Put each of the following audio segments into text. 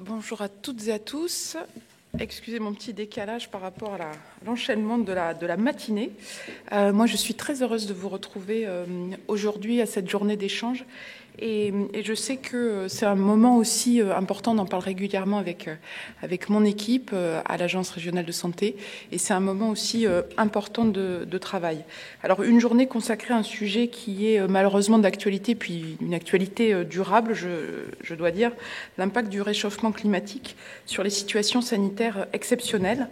Bonjour à toutes et à tous. Excusez mon petit décalage par rapport à l'enchaînement de la matinée. Moi, je suis très heureuse de vous retrouver aujourd'hui à cette journée d'échange. Et je sais que c'est un moment aussi important, on en parle régulièrement avec mon équipe à l'Agence régionale de santé, et c'est un moment aussi important de travail. Alors une journée consacrée à un sujet qui est malheureusement d'actualité, puis une actualité durable, je dois dire, l'impact du réchauffement climatique sur les situations sanitaires exceptionnelles.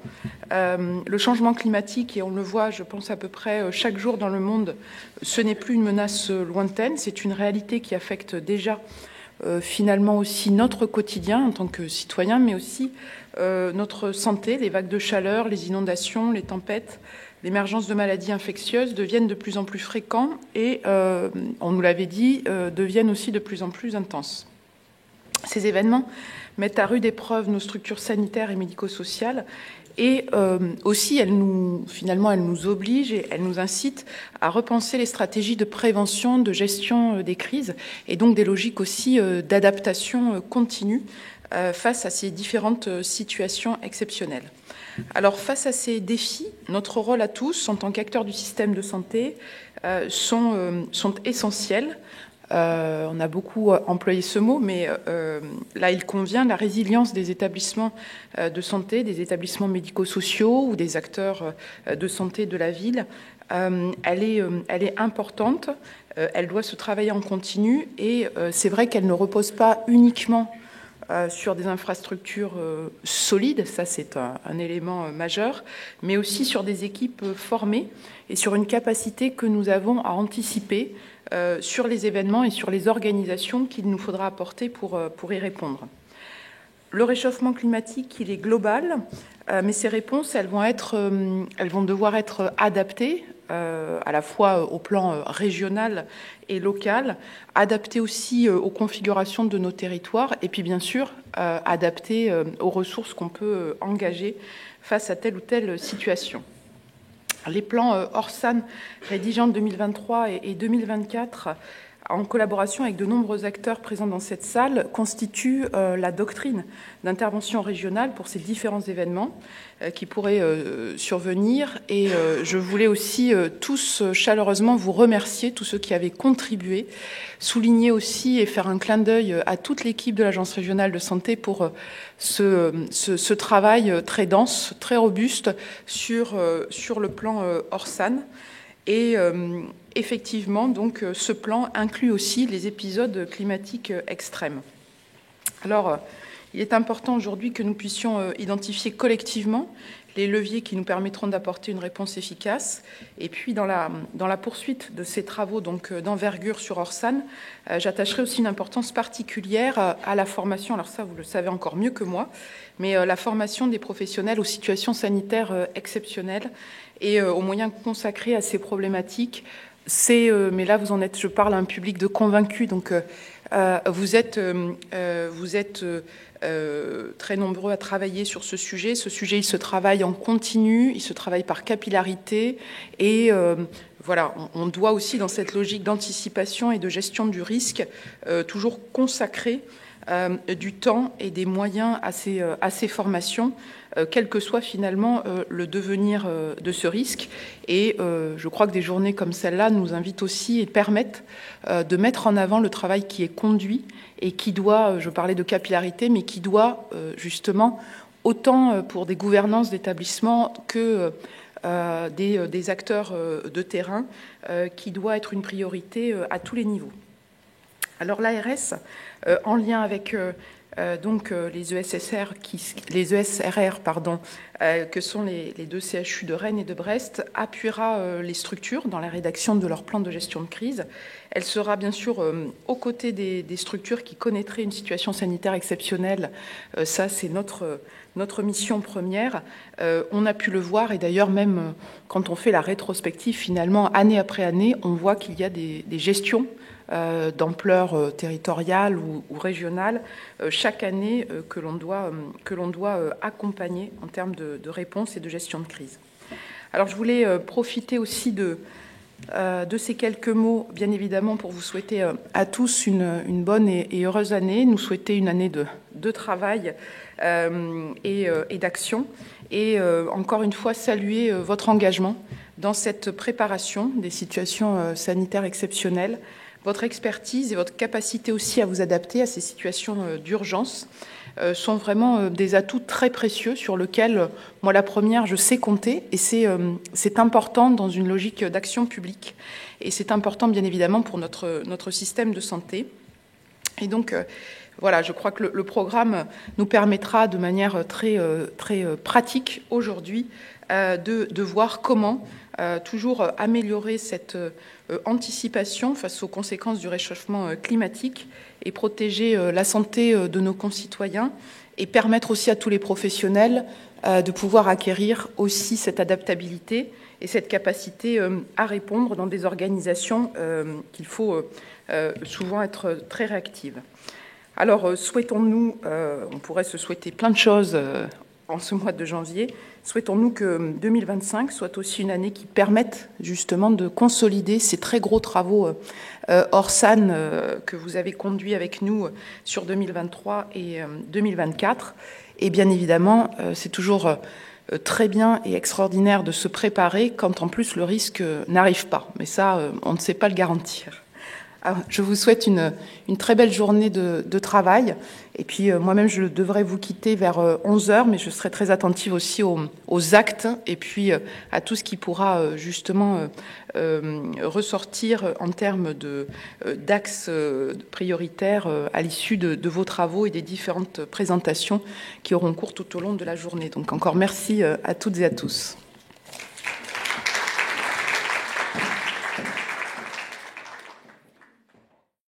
Le changement climatique, et on le voit, je pense à peu près chaque jour dans le monde, ce n'est plus une menace lointaine, c'est une réalité qui affecte déjà finalement aussi notre quotidien en tant que citoyen, mais aussi notre santé. Les vagues de chaleur, les inondations, les tempêtes, l'émergence de maladies infectieuses deviennent de plus en plus fréquents et, on nous l'avait dit, deviennent aussi de plus en plus intenses. Ces événements mettent à rude épreuve nos structures sanitaires et médico-sociales. Et aussi, elles nous obligent et elles nous incitent à repenser les stratégies de prévention, de gestion des crises, et donc des logiques aussi d'adaptation continue face à ces différentes situations exceptionnelles. Alors, face à ces défis, notre rôle à tous, en tant qu'acteurs du système de santé, sont essentiels. On a beaucoup employé ce mot, mais là, il convient. La résilience des établissements de santé, des établissements médico-sociaux ou des acteurs de santé de la ville, elle est importante. Elle doit se travailler en continu et c'est vrai qu'elle ne repose pas uniquement sur des infrastructures solides, ça c'est un élément majeur, mais aussi sur des équipes formées et sur une capacité que nous avons à anticiper sur les événements et sur les organisations qu'il nous faudra apporter pour y répondre. Le réchauffement climatique, il est global, mais ces réponses, elles vont devoir être adaptées à la fois au plan régional et local, adaptées aussi aux configurations de nos territoires et puis bien sûr adaptées aux ressources qu'on peut engager face à telle ou telle situation. Les plans Orsan rédigés en 2023 et 2024, en collaboration avec de nombreux acteurs présents dans cette salle, constituent la doctrine d'intervention régionale pour ces différents événements qui pourraient survenir. Et je voulais aussi tous chaleureusement vous remercier, tous ceux qui avaient contribué, souligner aussi et faire un clin d'œil à toute l'équipe de l'Agence régionale de santé pour ce travail très dense, très robuste sur le plan Orsan. Et effectivement, donc, ce plan inclut aussi les épisodes climatiques extrêmes. Alors, il est important aujourd'hui que nous puissions identifier collectivement les leviers qui nous permettront d'apporter une réponse efficace. Et puis, dans la poursuite de ces travaux d'envergure sur Orsan, j'attacherai aussi une importance particulière à la formation. Alors ça, vous le savez encore mieux que moi, mais la formation des professionnels aux situations sanitaires exceptionnelles et aux moyens consacrés à ces problématiques. Mais là, vous en êtes, je parle à un public de convaincus, donc vous êtes très nombreux à travailler sur ce sujet. Ce sujet, il se travaille en continu, il se travaille par capillarité et voilà, on doit aussi, dans cette logique d'anticipation et de gestion du risque, toujours consacrer du temps et des moyens à ces formations, quel que soit finalement le devenir de ce risque. Et je crois que des journées comme celle-là nous invitent aussi et permettent de mettre en avant le travail qui est conduit et qui doit, je parlais de capillarité, mais qui doit justement, autant pour des gouvernances d'établissements que des acteurs de terrain, qui doit être une priorité à tous les niveaux. Alors l'ARS, en lien avec les ESRR, que sont les deux CHU de Rennes et de Brest, appuiera les structures dans la rédaction de leur plan de gestion de crise. Elle sera bien sûr aux côtés des structures qui connaîtraient une situation sanitaire exceptionnelle. Ça, c'est notre mission première. On a pu le voir, et d'ailleurs même quand on fait la rétrospective, finalement, année après année, on voit qu'il y a des gestions d'ampleur territoriale ou régionale chaque année que l'on doit accompagner en termes de réponse et de gestion de crise. Alors je voulais profiter aussi de de ces quelques mots, bien évidemment, pour vous souhaiter à tous une bonne et heureuse année, nous souhaiter une année de travail et d'action, et encore une fois saluer votre engagement dans cette préparation des situations sanitaires exceptionnelles, votre expertise et votre capacité aussi à vous adapter à ces situations d'urgence sont vraiment des atouts très précieux sur lesquels, moi la première, je sais compter, et c'est important dans une logique d'action publique, et c'est important bien évidemment pour notre système de santé. Et donc, voilà, je crois que le programme nous permettra de manière très pratique aujourd'hui de voir comment toujours améliorer cette anticipation face aux conséquences du réchauffement climatique et protéger la santé de nos concitoyens et permettre aussi à tous les professionnels de pouvoir acquérir aussi cette adaptabilité et cette capacité à répondre dans des organisations qu'il faut souvent être très réactives. Alors, souhaitons-nous, on pourrait se souhaiter plein de choses en ce mois de janvier, souhaitons-nous que 2025 soit aussi une année qui permette justement de consolider ces très gros travaux Orsan que vous avez conduits avec nous sur 2023 et 2024. Et bien évidemment, c'est toujours très bien et extraordinaire de se préparer quand en plus le risque n'arrive pas. Mais ça, on ne sait pas le garantir. Alors, je vous souhaite une très belle journée de travail. Et puis, moi-même, je devrais vous quitter vers 11h, mais je serai très attentive aussi aux actes et puis à tout ce qui pourra justement ressortir en termes d'axes prioritaires à l'issue de vos travaux et des différentes présentations qui auront cours tout au long de la journée. Donc, encore merci à toutes et à tous.